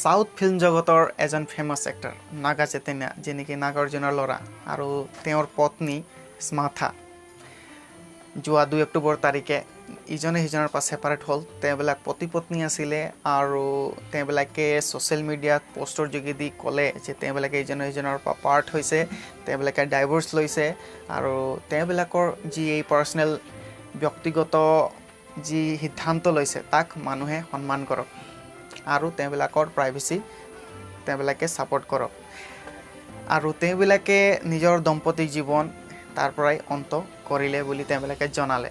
South film জগতৰ এজন famous actor Naga Chaitanya যে নেকি নাগাৰ্জুনৰ ল'ৰা আৰু তেওঁৰ পত্নী স্মাথা যোৱা 2 অক্টোবৰ তাৰিখে ইজনে সিজনৰ পৰা ছেপাৰেট হ'ল। তেওঁবিলাক পতি পত্নী আছিলে আৰু তেওঁবিলাকে ছ'চিয়েল মিডিয়াত পোষ্টৰ যোগেদি ক'লে যে তেওঁবিলাকে ইজনে সিজনৰ পৰা পাৰ্ট হৈছে, তেওঁবিলাকে ডাইভৰ্চ লৈছে আৰু তেওঁবিলাকৰ যি এই পাৰ্চনেল ব্যক্তিগত যি সিদ্ধান্ত লৈছে তাক মানুহে সন্মান কৰক আৰু তেওঁবিলাকৰ প্ৰাইভেচি তেওঁবিলাকে ছাপোৰ্ট কৰক আৰু তেওঁবিলাকে নিজৰ দম্পতিক জীৱন তাৰ পৰাই অন্ত কৰিলে বুলি তেওঁবিলাকে জনালে।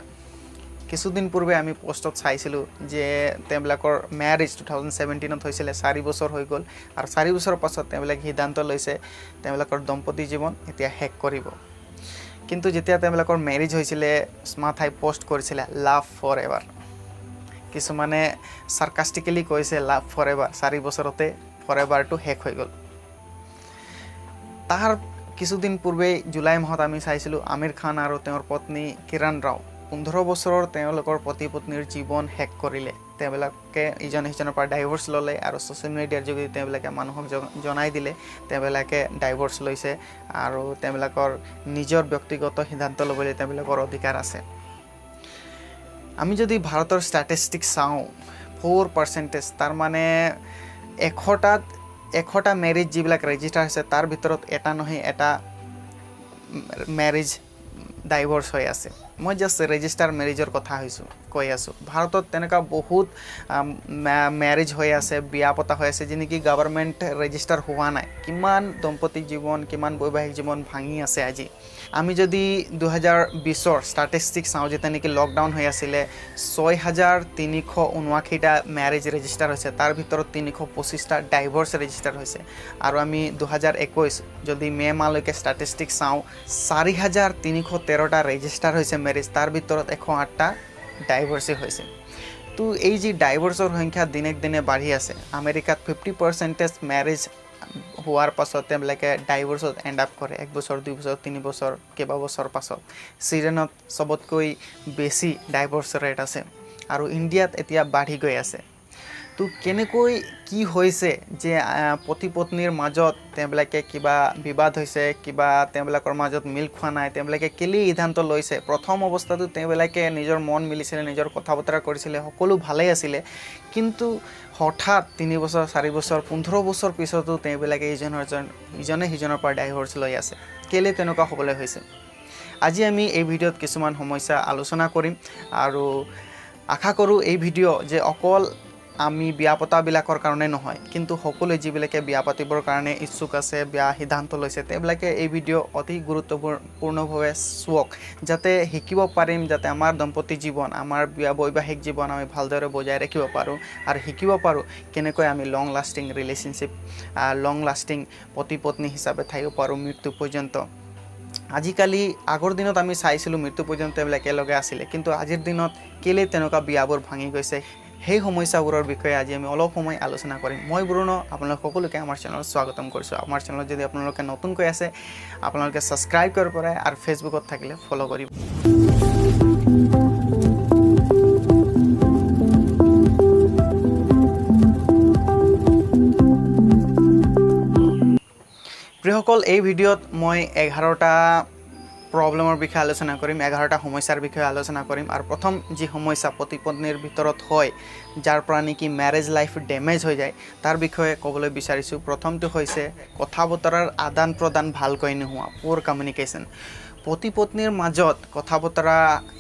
কিছুদিন পূৰ্বে আমি পোষ্টত চাইছিলোঁ যে তেওঁবিলাকৰ মেৰিজ 2017ত হৈছিলে, 4 বছৰ হৈ গ'ল আৰু 4 বছৰৰ পাছত তেওঁবিলাকে সিদ্ধান্ত লৈছে তেওঁবিলাকৰ দম্পতি জীৱন এতিয়া শেষ কৰিব। কিন্তু যেতিয়া তেওঁবিলাকৰ মেৰিজ হৈছিলে স্মাথাই পোষ্ট কৰিছিলে লাভ ফৰ এভাৰ। কিছুমানে সাৰ্কাষ্টিকেলি কৈছে লাভ ফৰ এভাৰ, 4 বছৰতে ফৰ এভাৰটো শেষ হৈ গ'ল। তাৰ কিছুদিন পূৰ্বে জুলাই মাহত আমি চাইছিলোঁ আমিৰ খান আৰু তেওঁৰ পত্নী কিৰণ ৰাও 15 বছৰৰ তেওঁলোকৰ পতি পত্নীৰ জীৱন শেষ কৰিলে। তেওঁবিলাকে ইজনে সিজনৰ পৰা ডাইভৰ্চ ল'লে আৰু ছ'চিয়েল মিডিয়াৰ যোগেদি তেওঁবিলাকে মানুহক জনাই দিলে তেওঁবিলাকে ডাইভৰ্চ লৈছে আৰু তেওঁবিলাকৰ নিজৰ ব্যক্তিগত সিদ্ধান্ত ল'বলৈ তেওঁবিলাকৰ অধিকাৰ আছে। আমি যদি ভাৰতৰ ষ্টেটিষ্টিক্স চাওঁ 4%, তাৰ মানে 100টা মেৰিজ যিবিলাক ৰেজিষ্টাৰ হৈছে তাৰ ভিতৰত এটা নহয় এটা মেৰিজ ডাইভৰ্চ হৈ আছে। মই জাষ্ট ৰেজিষ্টাৰ মেৰিজৰ কথা কৈ আছোঁ। ভাৰতত তেনেকুৱা বহুত মেৰিজ হৈ আছে, বিয়া পতা হৈ আছে যি নেকি গভৰ্ণমেণ্ট ৰেজিষ্টাৰ হোৱা নাই। কিমান দম্পতিক জীৱন, কিমান বৈবাহিক জীৱন ভাঙি আছে আজি। আমি যদি 2020ৰ ষ্টেটিষ্টিক্স চাওঁ যেতিয়া নেকি লকডাউন হৈ আছিলে 6379টা মেৰিজ ৰেজিষ্টাৰ হৈছে, তাৰ ভিতৰত 325টা ডাইভৰ্চ ৰেজিষ্টাৰ হৈছে। আৰু আমি 2021 যদি মে' মাহলৈকে ষ্টেটিষ্টিক্স চাওঁ 4313টা ৰেজিষ্টাৰ হৈছে মেৰিজ, তাৰ ভিতৰত 108টা ডাইভৰ্চেই হৈছে। তো এই যি ডাইভৰ্চৰ সংখ্যা দিনে দিনে বাঢ়ি আছে। আমেৰিকাত 50% মেৰিজ হোৱাৰ পাছত তেওঁলোকে ডাইভৰ্চত এণ্ড আপ কৰে 1 বছৰ, 2 বছৰ, 3 বছৰ, কেইবাবছৰ পাছত। ছুইডেনত চবতকৈ বেছি ডাইভৰ্চ ৰেট আছে আৰু ইণ্ডিয়াত এতিয়া বাঢ়ি গৈ আছে। তো কেনেকৈ কি হৈছে যে পতি পত্নীৰ মাজত তেওঁবিলাকে কিবা বিবাদ হৈছে, কিবা তেওঁবিলাকৰ মাজত মিল খোৱা নাই, তেওঁবিলাকে কেলেই সিদ্ধান্ত লৈছে। প্ৰথম অৱস্থাটো তেওঁবিলাকে নিজৰ মন মিলিছিলে, নিজৰ কথা বতৰা কৰিছিলে, সকলো ভালেই আছিলে। কিন্তু হঠাৎ 3 বছৰ, 4 বছৰ, 15 বছৰ পিছতো তেওঁবিলাকে ইজনে সিজনৰ পৰা ডাইভৰ্চ লৈ আছে। কেলৈ তেনেকুৱা হ'বলৈ হৈছে? আজি আমি এই ভিডিঅ'ত কিছুমান সমস্যা আলোচনা কৰিম আৰু আশা কৰোঁ এই ভিডিঅ' যে অকল আমি বিয়া পতাবিলাকৰ কাৰণে নহয়, কিন্তু সকলোৱে যিবিলাকে বিয়া পাতিবৰ কাৰণে ইচ্ছুক আছে, বিয়া সিদ্ধান্ত লৈছে, তেওঁবিলাকে এই ভিডিঅ' অতি গুৰুত্বপূৰ্ণভাৱে চাওক, যাতে শিকিব পাৰিম, যাতে আমাৰ দম্পতি জীৱন, আমাৰ বৈবাহিক জীৱন আমি ভালদৰে বজাই ৰাখিব পাৰোঁ আৰু শিকিব পাৰোঁ কেনেকৈ আমি লং লাষ্টিং ৰিলেশ্যনশ্বিপ, লং লাষ্টিং পতি পত্নী হিচাপে থাকিব পাৰোঁ মৃত্যু পৰ্যন্ত। আজিকালি আগৰ দিনত আমি চাইছিলোঁ মৃত্যু পৰ্যন্ত তেওঁবিলাক একেলগে আছিলে, কিন্তু আজিৰ দিনত কেলৈ তেনেকুৱা বিয়াবোৰ ভাঙি গৈছে সেই সমস্যাবোৰৰ বিষয়ে আজি আমি অলপ সময় আলোচনা কৰিম। মই ব্ৰুন, আপোনালোক সকলোকে আমাৰ চেনেলত স্বাগতম কৰিছোঁ। আমাৰ চেনেলত যদি আপোনালোকে নতুনকৈ আছে আপোনালোকে ছাবস্ক্ৰাইব কৰিব পাৰে আৰু ফেচবুকত থাকিলে ফ'ল' কৰিব। প্ৰিয়সকল, এই ভিডিঅ'ত মই 11টা প্ৰব্লেমৰ বিষয়ে আলোচনা কৰিম, 11টা সমস্যাৰ বিষয়ে আলোচনা কৰিম। আৰু প্ৰথম যি সমস্যা পতি পত্নীৰ ভিতৰত হয় যাৰ পৰা নেকি মেৰেজ লাইফ ডেমেজ হৈ যায় তাৰ বিষয়ে ক'বলৈ বিচাৰিছোঁ। প্ৰথমটো হৈছে কথা বতৰাৰ আদান প্ৰদান ভালকৈ নোহোৱা, পুৰ কমিউনিকেশ্যন। পতি পত্নীৰ মাজত কথা বতৰা,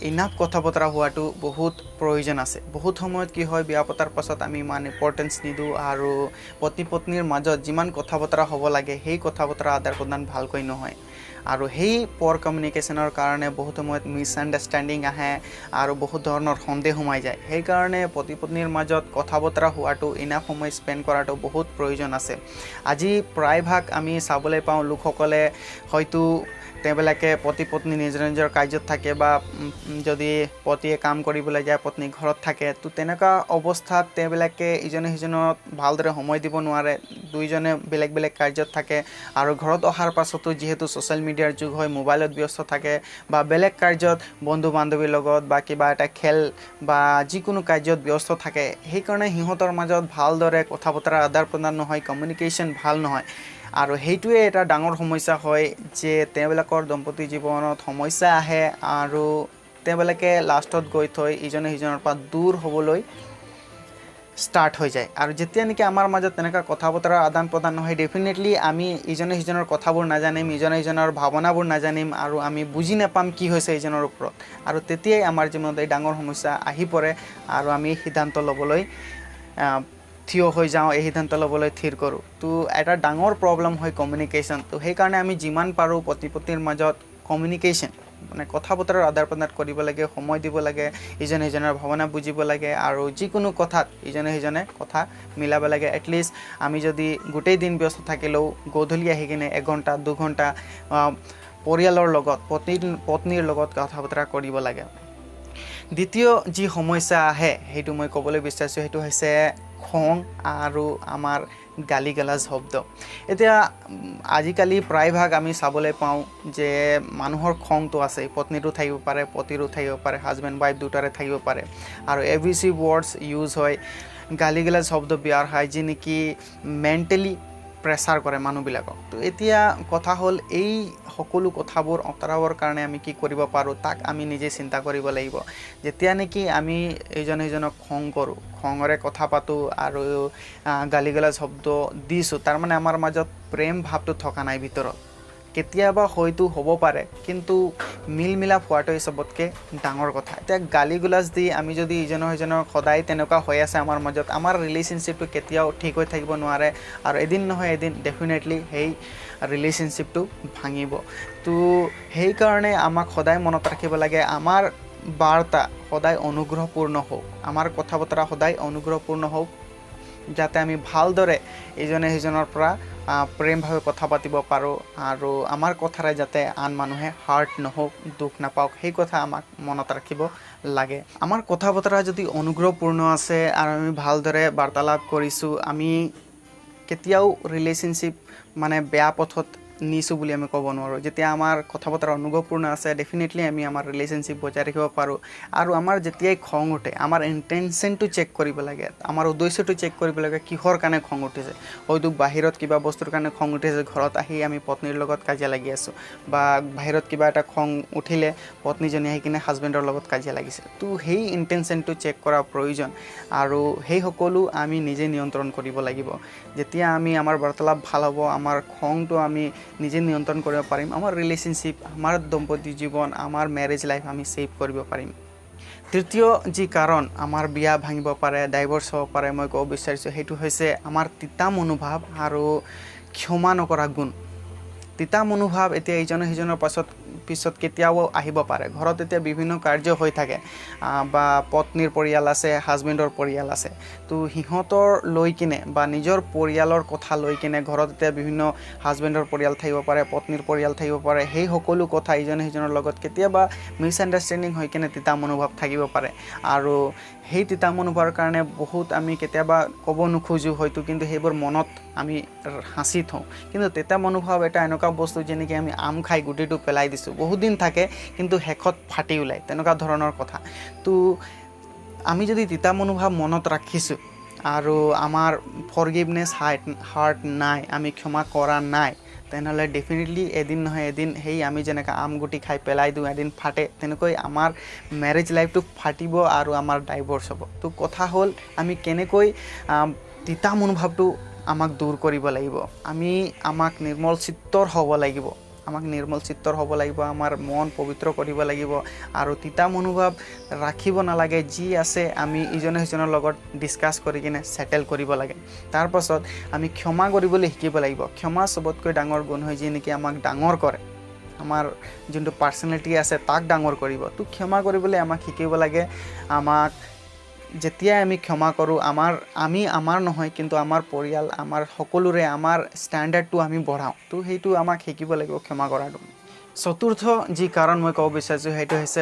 ইনাফ কথা বতৰা হোৱাটো বহুত প্ৰয়োজন আছে। বহুত সময়ত কি হয়, বিয়া পতাৰ পাছত আমি ইমান ইম্পৰ্টেঞ্চ নিদিওঁ আৰু পতি পত্নীৰ মাজত যিমান কথা বতৰা হ'ব লাগে সেই কথা বতৰা আদান প্ৰদান ভালকৈ নহয় আৰু সেই পুৰ কমিউনিকেশ্যনৰ কাৰণে বহুত সময়ত মিছআণ্ডাৰষ্টেণ্ডিং আহে আৰু বহুত ধৰণৰ সন্দেহ সোমাই যায়। সেইকাৰণে পতি পত্নীৰ মাজত কথা বতৰা হোৱাটো, ইনাফ সময় স্পেণ্ড কৰাটো বহুত প্ৰয়োজন আছে। আজি প্ৰায়ভাগ আমি চাবলৈ পাওঁ লোকসকলে হয়তো তেওঁবিলাকে পতি পত্নী নিজৰ নিজৰ কাৰ্যত থাকে বা যদি পতিয়ে কাম কৰিবলৈ যায় পত্নী ঘৰত থাকে তো তেনেকুৱা অৱস্থাত তেওঁবিলাকে ইজনে সিজনক ভালদৰে সময় দিব নোৱাৰে দুইজনে বেলেগ বেলেগ কাৰ্যত থাকে আৰু ঘৰত অহাৰ পাছতো যিহেতু ছ'চিয়েল মিডিয়াৰ যুগ হয় মোবাইলত ব্যস্ত থাকে বা বেলেগ কাৰ্যত বন্ধু বান্ধৱীৰ লগত বা কিবা এটা খেল বা যিকোনো কাৰ্যত ব্যস্ত থাকে সেইকাৰণে সিহঁতৰ মাজত ভালদৰে কথা বতৰা আদান প্ৰদান নহয় কমিউনিকেশ্যন ভাল নহয় আৰু সেইটোৱে এটা ডাঙৰ সমস্যা হয় যে তেওঁবিলাকৰ দম্পতি জীৱনত সমস্যা আহে আৰু তেওঁবিলাকে লাষ্টত গৈ থৈ ইজনে সিজনৰ পৰা দূৰ হ'বলৈ ষ্টাৰ্ট হৈ যায় আৰু যেতিয়া নেকি আমাৰ মাজত তেনেকুৱা কথা বতৰা আদান প্ৰদান নহয় ডেফিনেটলি আমি ইজনে সিজনৰ কথাবোৰ নাজানিম ইজনে সিজনৰ ভাৱনাবোৰ নাজানিম আৰু আমি বুজি নাপাম কি হৈছে ইজনৰ ওপৰত আৰু তেতিয়াই আমাৰ জীৱনত এই ডাঙৰ সমস্যা আহি পৰে আৰু আমি সিদ্ধান্ত ল'বলৈ থিয় হৈ যাওঁ এই সিদ্ধান্ত ল'বলৈ থিৰ কৰোঁ তো এটা ডাঙৰ প্ৰব্লেম হয় কমিউনিকেশ্যন তো সেইকাৰণে আমি যিমান পাৰোঁ পতি পত্নীৰ মাজত কমিউনিকেশ্যন মানে কথা বতৰাৰ আদান প্ৰদান কৰিব লাগে সময় দিব লাগে ইজনে সিজনৰ ভাৱনা বুজিব লাগে আৰু যিকোনো কথাত ইজনে সিজনে কথা মিলাব লাগে এটলিষ্ট আমি যদি গোটেই দিন ব্যস্ত থাকিলেও গধূলি আহি কিনে 1 ঘণ্টা 2 ঘণ্টা পৰিয়ালৰ লগত পত্নীৰ লগত কথা বতৰা কৰিব লাগে দ্বিতীয় যি সমস্যা আহে সেইটো মই ক'বলৈ বিচাৰিছোঁ সেইটো হৈছে খং আৰু আমাৰ গালি গালাজ শব্দ এতিয়া আজিকালি প্ৰায়ভাগ আমি চাবলৈ পাওঁ যে মানুহৰ খংটো আছে পত্নীৰো থাকিব পাৰে পতিৰো থাকিব পাৰে হাজবেণ্ড ৱাইফ দুটাৰে থাকিব পাৰে আৰু এভৰিথিং ৱৰ্ডছ ইউজ হয় গালি গালাজ শব্দ ব্যৱহাৰ হয় যি নেকি মেণ্টেলি প্ৰেছাৰ কৰে মানুহবিলাকক তো এতিয়া কথা হ'ল এই সকলো কথাবোৰ অঁতৰাবৰ কাৰণে আমি কি কৰিব পাৰোঁ তাক আমি নিজে চিন্তা কৰিব লাগিব যেতিয়া নেকি আমি ইজনে সিজনক খং কৰোঁ খঙৰে কথা পাতোঁ আৰু গালি গালাজ শব্দ দিছোঁ তাৰমানে আমাৰ মাজত প্ৰেম ভাৱটো থকা নাই ভিতৰত কেতিয়াবা হয়তো হ'ব পাৰে কিন্তু মিল মিলাপ হোৱাটোৱে চবতকৈ ডাঙৰ কথা এতিয়া গালি গালাজ দি আমি যদি ইজনৰ সিজনৰ সদায় তেনেকুৱা হৈ আছে আমাৰ মাজত আমাৰ ৰিলেশ্যনশ্বিপটো কেতিয়াও ঠিক হৈ থাকিব নোৱাৰে আৰু এদিন নহয় এদিন ডেফিনেটলি সেই ৰিলেশ্যনশ্বিপটো ভাঙিব তো সেইকাৰণে আমাক সদায় মনত ৰাখিব লাগে আমাৰ বাৰ্তা সদায় অনুগ্ৰহপূৰ্ণ হওক আমাৰ কথা বতৰা সদায় অনুগ্ৰহপূৰ্ণ হওক যাতে আমি ভালদৰে ইজনে সিজনৰ পৰা প্ৰেমভাৱে কথা পাতিব পাৰোঁ আৰু আমাৰ কথাৰে যাতে আন মানুহে হাৰ্ট নহওক দুখ নাপাওক সেই কথা আমাক মনত ৰাখিব লাগে আমাৰ কথা বতৰা যদি অনুগ্ৰহপূৰ্ণ আছে আৰু আমি ভালদৰে বাৰ্তালাপ কৰিছোঁ আমি কেতিয়াও ৰিলেশ্যনশ্বিপ মানে বেয়া পথত নিছোঁ বুলি আমি ক'ব নোৱাৰোঁ যেতিয়া আমাৰ কথা বতৰা অনুগ্ৰহপূৰ্ণ আছে ডেফিনেটলি আমি আমাৰ ৰিলেশ্যনশ্বিপ বজাই ৰাখিব পাৰোঁ আৰু আমাৰ যেতিয়াই খং উঠে আমাৰ ইণ্টেনশ্যনটো চেক কৰিব লাগে আমাৰ উদ্দেশ্যটো চেক কৰিব লাগে কিহৰ কাৰণে খং উঠিছে হয়তো বাহিৰত কিবা বস্তুৰ কাৰণে খং উঠিছে ঘৰত আহি আমি পত্নীৰ লগত কাজিয়া লাগি আছোঁ বা বাহিৰত কিবা এটা খং উঠিলে পত্নীজনী আহি কিনে হাজবেণ্ডৰ লগত কাজিয়া লাগিছে তো সেই ইণ্টেনশ্যনটো চেক কৰা প্ৰয়োজন আৰু সেই সকলো আমি নিজে নিয়ন্ত্ৰণ কৰিব লাগিব যেতিয়া আমি আমাৰ বাৰ্তালাপ ভাল হ'ব আমাৰ খংটো আমি নিজে নিয়ন্ত্ৰণ কৰিব পাৰিম আমাৰ ৰিলেশ্যনশ্বিপ আমাৰ দম্পতি জীৱন আমাৰ মেৰেজ লাইফ আমি ছেভ কৰিব পাৰিম তৃতীয় যি কাৰণ আমাৰ বিয়া ভাঙিব পাৰে ডাইভৰ্চ হ'ব পাৰে মই ক'ব বিচাৰিছোঁ সেইটো হৈছে আমাৰ তিতা মনোভাৱ আৰু ক্ষমা নকৰা গুণ তিতা মনোভাৱ এতিয়া ইজনে সিজনৰ পিছত কেতিয়াও আহিব পাৰে ঘৰত এতিয়া বিভিন্ন কাৰ্য হৈ থাকে বা পত্নীৰ পৰিয়াল আছে হাজবেণ্ডৰ পৰিয়াল আছে তো সিহঁতৰ লৈ কিনে বা নিজৰ পৰিয়ালৰ কথা লৈ কিনে ঘৰত এতিয়া বিভিন্ন হাজবেণ্ডৰ পৰিয়াল থাকিব পাৰে পত্নীৰ পৰিয়াল থাকিব পাৰে সেই সকলো কথা ইজনে সিজনৰ লগত কেতিয়াবা মিছআণ্ডাৰষ্টেণ্ডিং হৈ কিনে তিতা মনোভাৱ থাকিব পাৰে আৰু সেই তিতা মনোভাৱৰ কাৰণে বহুত আমি কেতিয়াবা ক'ব নোখোজোঁ হয়তো কিন্তু সেইবোৰ মনত আমি সাঁচি থওঁ কিন্তু তিতা মনোভাৱ এটা এনেকুৱা বস্তু যেনেকৈ আমি আম খাই গুটিটো পেলাই দিছোঁ বহুত দিন থাকে কিন্তু শেষত ফাটি ওলায় তেনেকুৱা ধৰণৰ কথা তো আমি যদি তিতা মনোভাৱ মনত ৰাখিছোঁ আৰু আমাৰ ফৰগিভনেছ হাৰ্ট নাই আমি ক্ষমা কৰা নাই তেনেহ'লে ডেফিনেটলি এদিন নহয় এদিন সেই আমি যেনেকৈ আম গুটি খাই পেলাই দিওঁ এদিন ফাটে তেনেকৈ আমাৰ মেৰেজ লাইফটো ফাটিব আৰু আমাৰ ডাইভৰ্চ হ'ব তো কথা হ'ল আমি কেনেকৈ তিতা মনোভাৱটো আমাক দূৰ কৰিব লাগিব আমাক নিৰ্মল চিত্তৰ হ'ব লাগিব আমাৰ মন পবিত্ৰ কৰিব লাগিব আৰু তিতা মনোভাৱ ৰাখিব নালাগে যি আছে আমি ইজনে সিজনৰ লগত ডিছকাছ কৰি কিনে সেটেল কৰিব লাগে তাৰ পাছত আমি ক্ষমা কৰিবলৈ শিকিব লাগিব ক্ষমা চবতকৈ ডাঙৰ গুণ হয় যি নেকি আমাক ডাঙৰ কৰে আমাৰ যোনটো পাৰ্চনেলিটি আছে তাক ডাঙৰ কৰিব তো ক্ষমা কৰিবলৈ আমাক শিকিব লাগে আমাক যেতিয়া আমি ক্ষমা কৰোঁ আমাৰ নহয় কিন্তু আমাৰ পৰিয়াল আমাৰ সকলোৰে আমাৰ ষ্টেণ্ডাৰ্ডটো আমি বঢ়াওঁ তো সেইটো আমাক শিকিব লাগিব ক্ষমা কৰাটো চতুৰ্থ যি কাৰণ মই ক'ব বিচাৰিছোঁ সেইটো হৈছে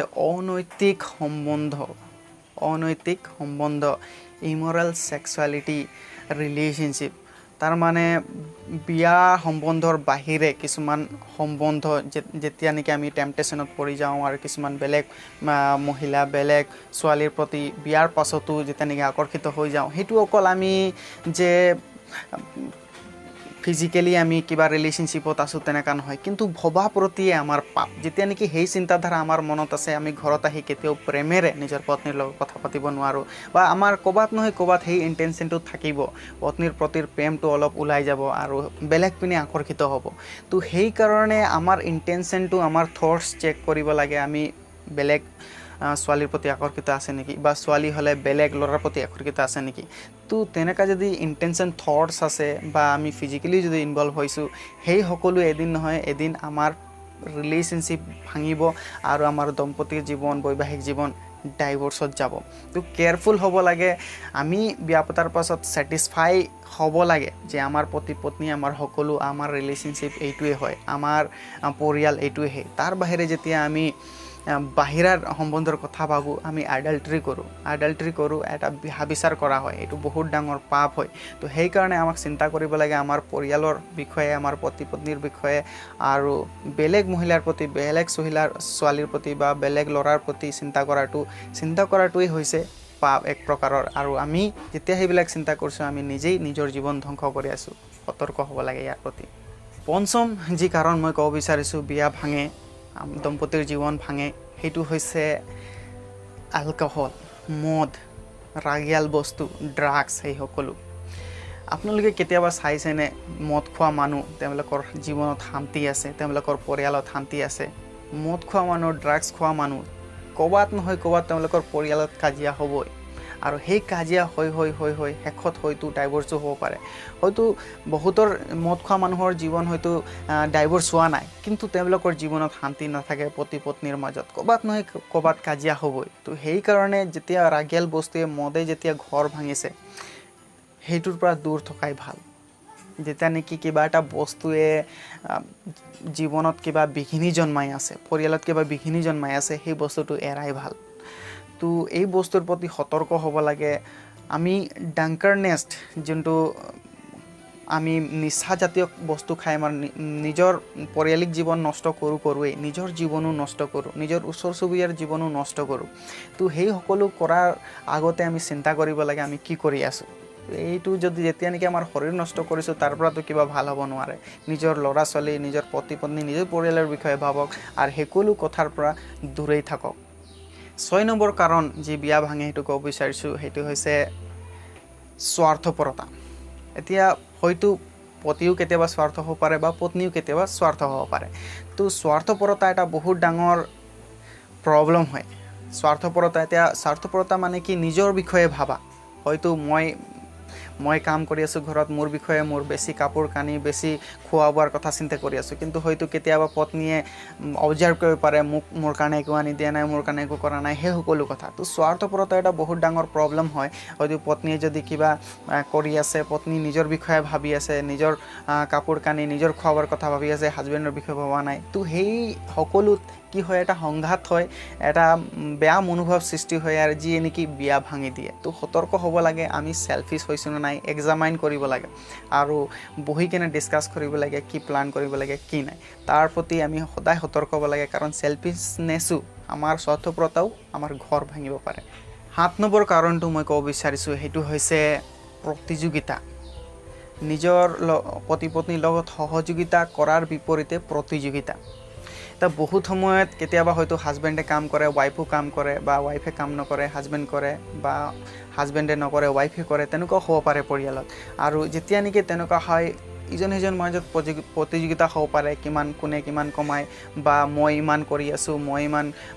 অনৈতিক সম্বন্ধ ইমৰেল ছেক্সুৱেলিটি ৰিলেশ্যনশ্বিপ। তাৰ মানে বিয়া সম্বন্ধৰ বাহিৰে কিছুমান সম্বন্ধ যেতিয়া নেকি আমি টেম্পটেশ্যনত পৰি যাওঁ আৰু কিছুমান বেলেগ মহিলা বেলেগ ছোৱালীৰ প্ৰতি বিয়াৰ পাছতো যেতিয়া নেকি আকৰ্ষিত হৈ যাওঁ, সেইটো অকল আমি যে ফিজিকেলি আমি কিবা ৰিলেশ্যনশ্বিপত আছোঁ তেনেকুৱা নহয়, কিন্তু ভবা প্ৰতিয়ে আমাৰ পাপ। যেতিয়া নেকি সেই চিন্তাধাৰা আমাৰ মনত আছে, আমি ঘৰত আহি কেতিয়াও প্ৰেমেৰে নিজৰ পত্নীৰ লগত কথা পাতিব নোৱাৰোঁ, বা আমাৰ ক'ৰবাত নহয় ক'ৰবাত সেই ইণ্টেনশ্যনটো থাকিব, পত্নীৰ প্ৰতি প্ৰেমটো অলপ ওলাই যাব আৰু বেলেগ পিনে আকৰ্ষিত হ'ব। তো সেইকাৰণে আমাৰ ইণ্টেনশ্যনটো, আমাৰ থটছ চেক কৰিব লাগে, আমি বেলেগ ছোৱালীৰ প্ৰতি আকৰ্ষিত আছে নেকি, বা ছোৱালী হ'লে বেলেগ ল'ৰাৰ প্ৰতি আকৰ্ষিত আছে নেকি। তো তেনেকুৱা যদি ইণ্টেনশ্যন থটছ আছে বা আমি ফিজিকেলি যদি ইনভলভ হৈছোঁ, সেই সকলো এদিন নহয় এদিন আমাৰ ৰিলেশ্যনশ্বিপ ভাঙিব আৰু আমাৰ দম্পতীৰ জীৱন, বৈবাহিক জীৱন ডাইভৰ্চত যাব। তো কেয়াৰফুল হ'ব লাগে। আমি বিয়া পতাৰ পাছত ছেটিছফাই হ'ব লাগে যে আমাৰ পতি পত্নী, আমাৰ সকলো, আমাৰ ৰিলেশ্যনশ্বিপ এইটোৱে হয়, আমাৰ পৰিয়াল এইটোৱে। তাৰ বাহিৰে যেতিয়া আমি বাহিৰাৰ সম্বন্ধৰ কথা ভাবোঁ, আমি আডাল্ট্ৰি কৰোঁ, এটা বিচাৰ কৰা হয়, এইটো বহুত ডাঙৰ পাপ হয়। তো সেইকাৰণে আমাক চিন্তা কৰিব লাগে আমাৰ পৰিয়ালৰ বিষয়ে, আমাৰ পতি পত্নীৰ বিষয়ে, আৰু বেলেগ মহিলাৰ প্ৰতি, বেলেগ ছোৱালীৰ প্ৰতি বা বেলেগ ল'ৰাৰ প্ৰতি চিন্তা কৰাটোৱেই হৈছে পাপ এক প্ৰকাৰৰ। আৰু আমি যেতিয়া সেইবিলাক চিন্তা কৰিছোঁ, আমি নিজেই নিজৰ জীৱন ধ্বংস কৰি আছোঁ। সতৰ্ক হ'ব লাগে ইয়াৰ প্ৰতি। পঞ্চম যি কাৰণ মই ক'ব বিচাৰিছোঁ বিয়া ভাঙে, দম্পতীৰ জীৱন ভাঙে, সেইটো হৈছে এলকহল, মদ, ৰাগিয়াল বস্তু, ড্ৰাগছ, সেই সকলো। আপোনালোকে কেতিয়াবা চাইছেনে মদ খোৱা মানুহ, তেওঁলোকৰ জীৱনত শান্তি আছে, তেওঁলোকৰ পৰিয়ালত শান্তি আছে। মদ খোৱা মানুহ, ড্ৰাগছ খোৱা মানুহ, ক'ৰবাত নহয় ক'ৰবাত তেওঁলোকৰ পৰিয়ালত কাজিয়া হ'বই, আৰু সেই কাজিয়া হৈ শেষত হয়তো ডাইভৰ্চো হ'ব পাৰে। হয়তো বহুতৰ মদ খোৱা মানুহৰ জীৱন হয়তো ডাইভৰ্চ হোৱা নাই, কিন্তু তেওঁলোকৰ জীৱনত শান্তি নাথাকে, পতি পত্নীৰ মাজত ক'ৰবাত নহয় ক'ৰবাত কাজিয়া হ'বই। তো সেইকাৰণে যেতিয়া ৰাগিয়াল বস্তুৱে, মদে যেতিয়া ঘৰ ভাঙিছে, সেইটোৰ পৰা দূৰ থকাই ভাল। যেতিয়া নেকি কিবা এটা বস্তুৱে জীৱনত কিবা বিঘিনি জন্মাই আছে, পৰিয়ালত কিবা বিঘিনি জন্মাই আছে, সেই বস্তুটো এৰাই ভাল। তো এই বস্তুৰ প্ৰতি সতৰ্ক হ'ব লাগে। আমি ডাংকাৰনেছ, যোনটো আমি নিচাজাতীয় বস্তু খাই আমাৰ নিজৰ পৰিয়ালিক জীৱন নষ্ট কৰোঁৱেই, নিজৰ জীৱনো নষ্ট কৰোঁ, নিজৰ ওচৰ চুবুৰীয়াৰ জীৱনো নষ্ট কৰোঁ। তো সেই সকলো কৰাৰ আগতে আমি চিন্তা কৰিব লাগে আমি কি কৰি আছোঁ। এইটো যেতিয়া নেকি আমাৰ শৰীৰ নষ্ট কৰিছোঁ, তাৰ পৰাতো কিবা ভাল হ'ব নোৱাৰে। নিজৰ ল'ৰা ছোৱালী, নিজৰ পতি পত্নী, নিজৰ পৰিয়ালৰ বিষয়ে ভাবক আৰু সকলো কথাৰ পৰা দূৰেই থাকক। 6 নম্বৰ কাৰণ যি বিয়া ভাঙে সেইটো ক'ব বিচাৰিছোঁ, সেইটো হৈছে স্বাৰ্থপৰতা। এতিয়া হয়তো পতিও কেতিয়াবা স্বাৰ্থ হ'ব পাৰে বা পত্নীও কেতিয়াবা স্বাৰ্থ হ'ব পাৰে। তো স্বাৰ্থপৰতা এটা বহুত ডাঙৰ প্ৰব্লেম হয়। স্বাৰ্থপৰতা মানে কি, নিজৰ বিষয়ে ভাবা। হয়তো মই কাম কৰি আছোঁ ঘৰত, মোৰ বিষয়ে, মোৰ বেছি কাপোৰ কানি, বেছি খোৱা বোৱাৰ কথা চিন্তা কৰি আছোঁ, কিন্তু হয়তো কেতিয়াবা পত্নীয়ে অবজাৰ্ভ কৰিব পাৰে, মোৰ কাৰণে একো আনি দিয়া নাই, মোৰ কাৰণে একো কৰা নাই, সেই সকলো কথা। তো স্বাৰ্থপৰতা এটা বহুত ডাঙৰ প্ৰব্লেম হয়। হয়তো পত্নীয়ে যদি কিবা কৰি আছে, পত্নী নিজৰ বিষয়ে ভাবি আছে, নিজৰ কাপোৰ কানি, নিজৰ খোৱা বোৱাৰ কথা ভাবি আছে, হাজবেণ্ডৰ বিষয়ে ভবা নাই। তো সেই সকলোত কি হয়, এটা সংঘাত হয়, এটা বেয়া মনোভাৱ সৃষ্টি হয়, আৰু যিয়ে নেকি বিয়া ভাঙি দিয়ে। তো সতৰ্ক হ'ব লাগে, আমি চেলফিছ হৈছোঁ নে নাই এক্সামাইন কৰিব লাগে, আৰু বহি কিনে ডিছকাছ কৰিব লাগে কি প্লান কৰিব লাগে কি নাই। তাৰ প্ৰতি আমি সদায় সতৰ্ক হ'ব লাগে, কাৰণ চেলফিছনেছো, আমাৰ স্বাৰ্থপৰতাও আমাৰ ঘৰ ভাঙিব পাৰে। 7 নম্বৰ কাৰণটো মই ক'ব বিচাৰিছোঁ, সেইটো হৈছে প্ৰতিযোগিতা। নিজৰ পতি পত্নীৰ লগত সহযোগিতা কৰাৰ বিপৰীতে প্ৰতিযোগিতা। এতিয়া বহুত সময়ত কেতিয়াবা হয়তো হাজবেণ্ডে কাম কৰে, ৱাইফো কাম কৰে, বা ৱাইফে কাম নকৰে, হাজবেণ্ড কৰে, বা হাজবেণ্ডে নকৰে, ৱাইফে কৰে, তেনেকুৱাও হ'ব পাৰে পৰিয়ালত। আৰু যেতিয়া নেকি তেনেকুৱা হয়, ইজন সিজনৰ মাজত প্ৰতিযোগিতা হ'ব পাৰে, কোনে কিমান কমায়, বা মই ইমান কৰি আছোঁ,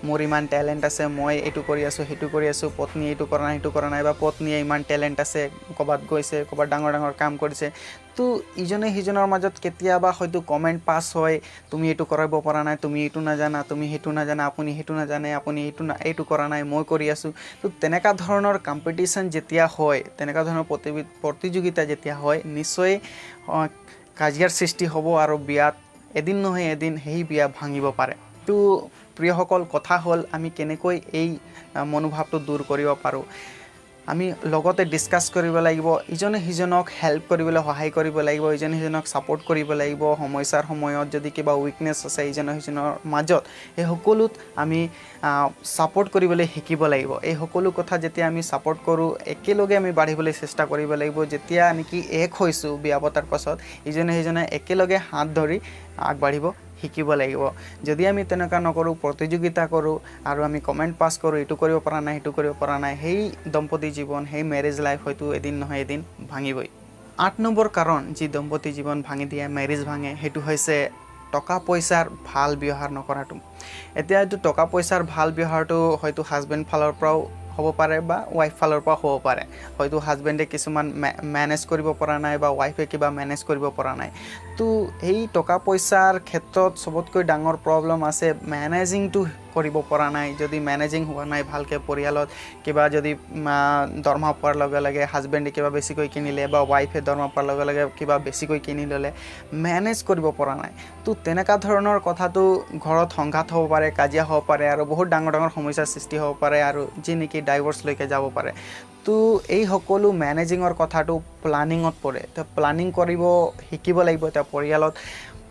মোৰ ইমান টেলেণ্ট আছে, মই এইটো কৰি আছোঁ, সেইটো কৰি আছোঁ, পত্নীয়ে এইটো কৰা নাই, সেইটো কৰা নাই, বা পত্নীয়ে ইমান টেলেণ্ট আছে, ক'ৰবাত গৈছে, ক'ৰবাত ডাঙৰ ডাঙৰ কাম কৰিছে। তো ইজনে সিজনৰ মাজত কেতিয়াবা হয়তো কমেণ্ট পাছ হয়, তুমি এইটো কৰাব পৰা নাই, তুমি এইটো নাজানা, তুমি সেইটো নাজানা, আপুনি সেইটো নাজানে, আপুনি এইটো কৰা নাই, মই কৰি আছোঁ। তো তেনেকুৱা ধৰণৰ কম্পিটিশ্যন যেতিয়া হয়, তেনেকুৱা ধৰণৰ প্ৰতিযোগিতা যেতিয়া হয়, নিশ্চয় কাজিয়াৰ সৃষ্টি হ'ব, আৰু বিয়াত এদিন নহয় এদিন সেই বিয়া ভাঙিব পাৰে। তো প্ৰিয়সকল, কথা হ'ল আমি কেনেকৈ এই মনোভাৱটো দূৰ কৰিব পাৰোঁ। আমি লগতে ডিছকাছ কৰিব লাগিব, ইজনে সিজনক হেল্প কৰিবলৈ সহায় কৰিব লাগিব, ইজনে সিজনক ছাপোৰ্ট কৰিব লাগিব। সমস্যাৰ সময়ত যদি কিবা উইকনেছ আছে ইজনে সিজনৰ মাজত, এই সকলোত আমি ছাপোৰ্ট কৰিবলৈ শিকিব লাগিব। এই সকলো কথা যেতিয়া আমি ছাপোৰ্ট কৰোঁ, একেলগে আমি বাঢ়িবলৈ চেষ্টা কৰিব লাগিব। যেতিয়া নেকি এক হৈছোঁ বিয়া পতাৰ পাছত, ইজনে সিজনে একেলগে হাত ধৰি আগবাঢ়িব শিকিব লাগিব। যদি আমি তেনেকুৱা নকৰোঁ, প্ৰতিযোগিতা কৰোঁ আৰু আমি কমেণ্ট পাছ কৰোঁ, এইটো কৰিব পৰা নাই সেইটো কৰিব পৰা নাই, সেই দম্পতি জীৱন, সেই মেৰেজ লাইফ হয়তো এদিন নহয় এদিন ভাঙিবই। 8 নম্বৰ কাৰণ যি দম্পতি জীৱন ভাঙি দিয়ে, মেৰেজ ভাঙে, সেইটো হৈছে টকা পইচাৰ ভাল ব্যৱহাৰ নকৰাটো। এতিয়া এইটো টকা পইচাৰ ভাল ব্যৱহাৰটো হয়তো হাজবেণ্ড ফালৰ পৰাও হ'ব পাৰে বা ৱাইফ ফালৰ পৰা হ'ব পাৰে। হয়তো হাজবেণ্ডে কিছুমান মেনেজ কৰিব পৰা নাই বা ৱাইফে কিবা মেনেজ কৰিব পৰা নাই। তো এই টকা পইচাৰ ক্ষেত্ৰত চবতকৈ ডাঙৰ প্ৰব্লেম আছে মেনেজিংটো কৰিব পৰা নাই। যদি মেনেজিং হোৱা নাই ভালকৈ, পৰিয়ালত কিবা যদি দৰমহা পোৱাৰ লগে লগে হাজবেণ্ডে কিবা বেছিকৈ কিনিলে বা ৱাইফে দৰমহা পোৱাৰ লগে লগে কিবা বেছিকৈ কিনি ল'লে, মেনেজ কৰিব পৰা নাই। তো তেনেকুৱা ধৰণৰ কথাটো ঘৰত সংঘাত হ'ব পাৰে, কাজিয়া হ'ব পাৰে আৰু বহুত ডাঙৰ ডাঙৰ সমস্যাৰ সৃষ্টি হ'ব পাৰে আৰু যি নেকি ডাইভৰ্চলৈকে যাব পাৰে। তো এই সকলো মেনেজিঙৰ কথাটো প্লানিঙত পৰে। তো প্লানিং কৰিব শিকিব লাগিব। এতিয়া পৰিয়ালত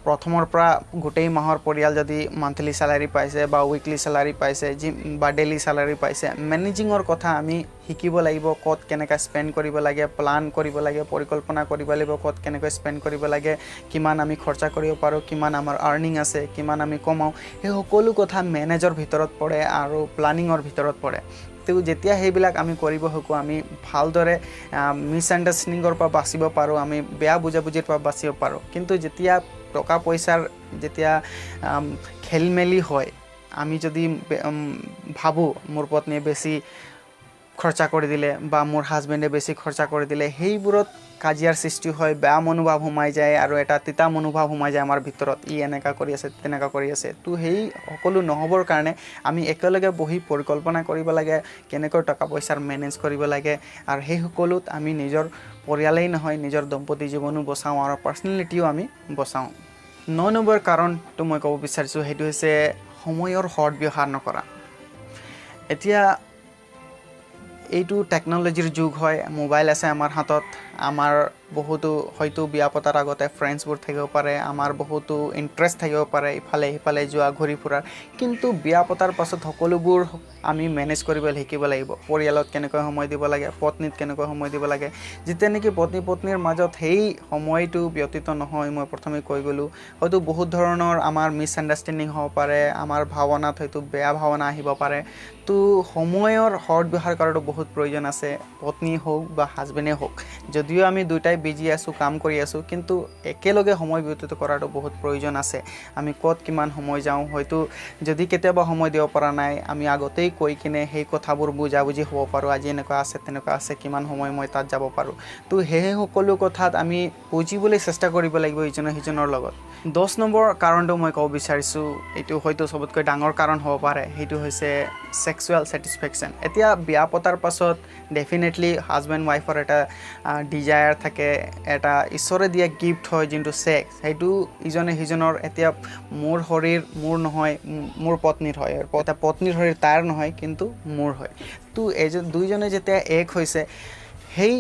প্ৰথমৰ পৰা গোটেই মাহৰ পৰিয়াল যদি মান্থলি চেলাৰী পাইছে বা উইকলি চেলাৰী পাইছে বা ডেইলি চেলাৰী পাইছে, মেনেজিঙৰ কথা আমি শিকিব লাগিব। ক'ত কেনেকৈ স্পেণ্ড কৰিব লাগে, প্লান কৰিব লাগে, পৰিকল্পনা কৰিব লাগিব, ক'ত কেনেকৈ স্পেণ্ড কৰিব লাগে, কিমান আমি খৰচা কৰিব পাৰোঁ, কিমান আমাৰ আৰ্নিং আছে, কিমান আমি কমাওঁ, সেই সকলো কথা মেনেজৰ ভিতৰত পৰে আৰু প্লানিঙৰ ভিতৰত পৰে। তো যেতিয়া সেইবিলাক আমি কৰিব শিকোঁ, আমি ভালদৰে মিছআণ্ডাৰষ্টেণ্ডিঙৰ পৰা বাচিব পাৰোঁ, আমি বেয়া বুজাবুজিৰ পৰা বাচিব পাৰোঁ। কিন্তু যেতিয়া টকা পইচাৰ যেতিয়া খেলিমেলি হয়, আমি যদি ভাবোঁ মোৰ পত্নীয়ে বেছি খৰচা কৰি দিলে বা মোৰ হাজবেণ্ডে বেছি খৰচা কৰি দিলে, সেইবোৰত কাজিয়াৰ সৃষ্টি হয়, বেয়া মনোভাৱ সোমাই যায় আৰু এটা তিতা মনোভাৱ সোমাই যায় আমাৰ ভিতৰত, ই এনেকুৱা কৰি আছে তেনেকুৱা কৰি আছে। তো সেই সকলো নহ'বৰ কাৰণে আমি একেলগে বহি পৰিকল্পনা কৰিব লাগে, কেনেকৈ টকা পইচাৰ মেনেজ কৰিব লাগে। আৰু সেই সকলোত আমি নিজৰ পৰিয়ালেই নহয়, নিজৰ দম্পতি জীৱনো বচাওঁ আৰু পাৰ্চনেলিটিও আমি বচাওঁ। 9 নম্বৰ কাৰণটো মই ক'ব বিচাৰিছোঁ, সেইটো হৈছে সময়ৰ সৎ ব্যৱহাৰ নকৰা। এতিয়া এইটো টেকন'লজিৰ যুগ হয়, মোবাইল আছে আমাৰ হাতত, আমাৰ বহুতো হয়তো বিয়া পতাৰ আগতে ফ্ৰেণ্ডছবোৰ থাকিব পাৰে, আমাৰ বহুতো ইণ্টাৰেষ্ট থাকিব পাৰে ইফালে সিফালে যোৱা, ঘূৰি ফুৰাৰ। কিন্তু বিয়া পতাৰ পাছত সকলোবোৰ আমি মেনেজ কৰিবলৈ শিকিব লাগিব। পৰিয়ালত কেনেকৈ সময় দিব লাগে, পত্নীত কেনেকৈ সময় দিব লাগে। যেতিয়া নেকি পত্নীৰ মাজত সেই সময়টো ব্যতীত নহয়, মই প্ৰথমে কৈ গ'লোঁ, হয়তো বহুত ধৰণৰ আমাৰ মিছআণ্ডাৰষ্টেণ্ডিং হ'ব পাৰে, আমাৰ ভাৱনাত হয়তো বেয়া ভাৱনা আহিব পাৰে। তো সময়ৰ সৎ ব্যৱহাৰ কৰাটো বহুত প্ৰয়োজন আছে, পত্নী হওক বা হাজবেণ্ডে হওক। যদিও আমি দুয়োটাই বিজি আছোঁ, কাম কৰি আছোঁ, কিন্তু একেলগে সময় ব্যতীত কৰাটো বহুত প্ৰয়োজন আছে। আমি ক'ত কিমান সময় যাওঁ, হয়তো যদি কেতিয়াবা সময় দিব পৰা নাই, আমি আগতেই কৈ কিনে সেই কথাবোৰ বুজাবুজি হ'ব পাৰোঁ, আজি এনেকুৱা আছে তেনেকুৱা আছে, কিমান সময় মই তাত যাব পাৰোঁ। তো সেই সকলো কথাত আমি বুজিবলৈ চেষ্টা কৰিব লাগিব ইজনে সিজনৰ লগত। 10 নম্বৰ কাৰণটো মই ক'ব বিচাৰিছোঁ, এইটো হয়তো চবতকৈ ডাঙৰ কাৰণ হ'ব পাৰে, সেইটো হৈছে ছেক্সুৱেল ছেটিছফেকশ্যন। এতিয়া বিয়া পতাৰ পাছত ডেফিনেটলি হাজবেণ্ড ৱাইফৰ এটা ডিজায়াৰ থাকে, এটা ঈশ্বৰে দিয়া গিফ্ট হয় যোনটো ছেক্স, সেইটো ইজনে সিজনৰ। এতিয়া মোৰ শৰীৰ মোৰ নহয়, মোৰ পত্নীৰ হয়, এটা পত্নীৰ শৰীৰ তাৰ নহয় কিন্তু মোৰ হয়। তো দুইজনে যেতিয়া এক হৈছে, সেই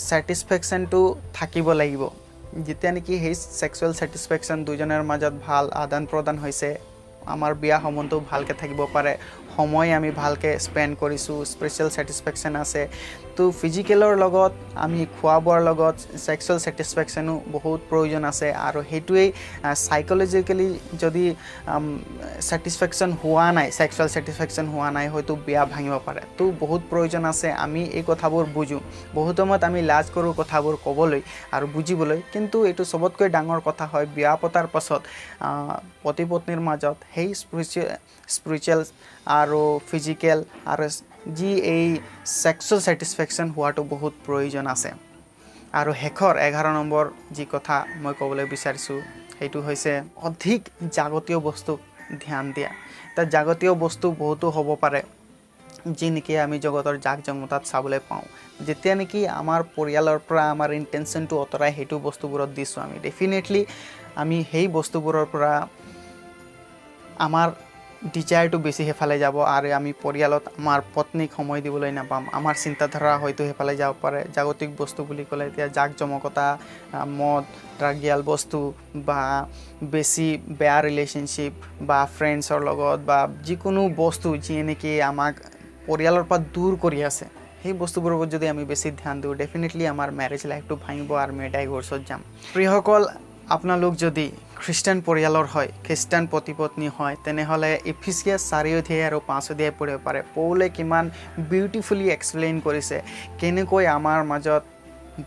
ছেটিছফেকশ্যনটো থাকিব লাগিব। যেতিয়া নেকি সেই ছেক্সুৱেল ছেটিছফেকশ্যন দুইজনৰ মাজত ভাল আদান প্ৰদান হৈছে, আমাৰ বিয়া সম্বন্ধও ভালকৈ থাকিব পাৰে, সময় আমি ভালকৈ স্পেণ্ড কৰিছোঁ, স্পেচিয়েল ছেটিছফেকশ্যন আছে। তো ফিজিকেলৰ লগত আমি খোৱা বোৱাৰ লগত ছেক্সুৱেল ছেটিছফেকশ্যনো বহুত প্ৰয়োজন আছে। আৰু সেইটোৱেই চাইক'লজিকেলি যদি ছেটিছফেকশ্যন হোৱা নাই, ছেক্সুৱেল ছেটিছফেকশ্যন হোৱা নাই, হয়তো বিয়া ভাঙিব পাৰে। তো বহুত প্ৰয়োজন আছে আমি এই কথাবোৰ বুজোঁ। বহুত সময়ত আমি লাজ কৰোঁ কথাবোৰ ক'বলৈ আৰু বুজিবলৈ, কিন্তু এইটো চবতকৈ ডাঙৰ কথা হয় বিয়া পতাৰ পাছত পতি পত্নীৰ মাজত সেই স্পিৰিচুৱেল আৰু ফিজিকেল আৰু যি এই ছেক্সুৱেল ছেটিছফেকশ্যন হোৱাটো বহুত প্ৰয়োজন আছে। আৰু শেষৰ 11 নম্বৰ যি কথা মই ক'বলৈ বিচাৰিছোঁ, সেইটো হৈছে অধিক জাগতীয় বস্তুক ধ্যান দিয়া। এতিয়া জাগতীয় বস্তু বহুতো হ'ব পাৰে, যি নেকি আমি জগতৰ জাক জমকতাত চাবলৈ পাওঁ যেতিয়া নেকি আমাৰ পৰিয়ালৰ পৰা আমাৰ ইণ্টেনশ্যনটো অতৰাই সেইটো বস্তুবোৰত দিছোঁ আমি ডেফিনেটলি আমি সেই বস্তুবোৰৰ পৰা আমাৰ ডিজায়াৰটো বেছি সেইফালে যাব আৰু আমি পৰিয়ালত আমাৰ পত্নীক সময় দিবলৈ নাপাম আমাৰ চিন্তাধাৰা হয়তো সেইফালে যাব পাৰে জাগতিক বস্তু বুলি ক'লে এতিয়া জাক জমকতা মদ ড্ৰাগিয়াল বস্তু বা বেছি বেয়া ৰিলেশ্যনশ্বিপ বা ফ্ৰেণ্ডছৰ লগত বা যিকোনো বস্তু যিয়ে নেকি আমাক পৰিয়ালৰ পৰা দূৰ কৰি আছে সেই বস্তুবোৰৰ ওপৰত যদি আমি বেছি ধ্যান দিওঁ ডেফিনেটলি আমাৰ মেৰেজ লাইফটো ভাঙিব আৰু আমি ডাইভৰ্চত যাম প্ৰিয়সকল আপোনালোক যদি খ্ৰীষ্টান পৰিয়ালৰ হয় খ্ৰীষ্টান পতি পত্নী হয় তেনেহ'লে এফিচিয়াছ 4 অধ্যায় আৰু 5 অধ্যায় পঢ়িব পাৰে পৌলে কিমান বিউটিফুলি এক্সপ্লেইন কৰিছে কেনেকৈ আমাৰ মাজত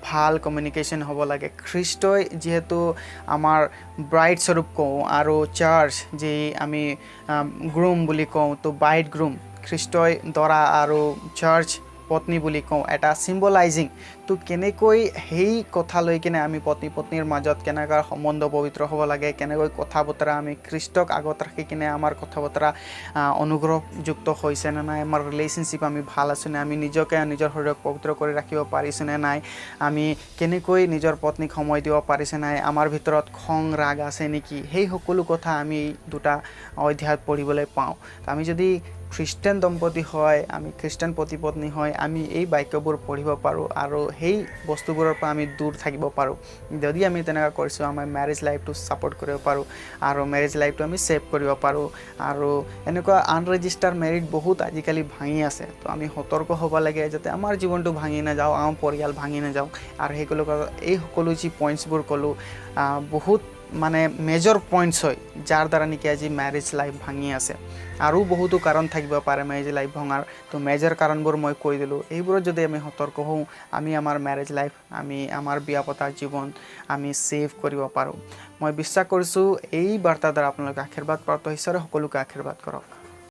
ভাল কমিউনিকেশ্যন হ'ব লাগে খ্ৰীষ্টই যিহেতু আমাৰ ব্ৰাইড স্বৰূপ কওঁ আৰু চাৰ্চ যি আমি গ্ৰুম বুলি কওঁ তো ব্ৰাইড গ্ৰুম খ্ৰীষ্টই দৰা আৰু চাৰ্চ পত্নী বুলি কওঁ এটা চিম্বলাইজিং তো কেনেকৈ সেই কথা লৈ কিনে আমি পতি পত্নীৰ মাজত কেনেকৈ সম্বন্ধ পবিত্ৰ হ'ব লাগে কেনেকৈ কথা বতৰা আমি খ্ৰীষ্টক আগত ৰাখি কিনে আমাৰ কথা বতৰা অনুগ্ৰহযুক্ত হৈছে নে নাই আমাৰ ৰিলেশ্যনশ্বিপ আমি ভাল আছেনে আমি নিজকে নিজৰ শৰীৰক পবিত্ৰ কৰি ৰাখিব পাৰিছোনে নাই আমি কেনেকৈ নিজৰ পত্নীক সময় দিব পাৰিছে নাই আমাৰ ভিতৰত খং ৰাগ আছে নেকি সেই সকলো কথা আমি দুটা অধ্যায়ত পঢ়িবলৈ পাওঁ আমি যদি খ্ৰীষ্টান দম্পতি হয় আমি খ্ৰীষ্টান পতি পত্নী হয় আমি এই বাক্যবোৰ পঢ়িব পাৰোঁ আৰু সেই বস্তুবোৰৰ পৰা আমি দূৰ থাকিব পাৰোঁ যদি আমি তেনেকুৱা কৰিছোঁ আমাৰ মেৰেজ লাইফটো ছাপোৰ্ট কৰিব পাৰোঁ আৰু মেৰেজ লাইফটো আমি ছেভ কৰিব পাৰোঁ আৰু এনেকুৱা আনৰেজিষ্টাৰ মেৰিড বহুত আজিকালি ভাঙি আছে তো আমি সতৰ্ক হ'ব লাগে যাতে আমাৰ জীৱনটো ভাঙি নাযাওঁ আমাৰ পৰিয়াল ভাঙি নাযাওঁ আৰু এই সকলো যি পইণ্টছবোৰ ক'লোঁ বহুত মানে মেজৰ পইণ্টছ হয় যাৰ দ্বাৰা নেকি আজি মেৰেজ লাইফ ভাঙি আছে আৰু বহুতো কাৰণ থাকিব পাৰে মেৰেজ লাইফ ভঙাৰ তো মেজৰ কাৰণবোৰ মই কৈ দিলোঁ এইবোৰত যদি আমি সতৰ্ক হওঁ আমি আমাৰ মেৰেজ লাইফ আমি আমাৰ বিয়া পতাৰ জীৱন আমি ছেভ কৰিব পাৰোঁ মই বিশ্বাস কৰিছোঁ এই বাৰ্তাৰ দ্বাৰা আপোনালোকে আশীৰ্বাদ প্ৰাপ্ত ঈশ্বৰে সকলোকে আশীৰ্বাদ কৰক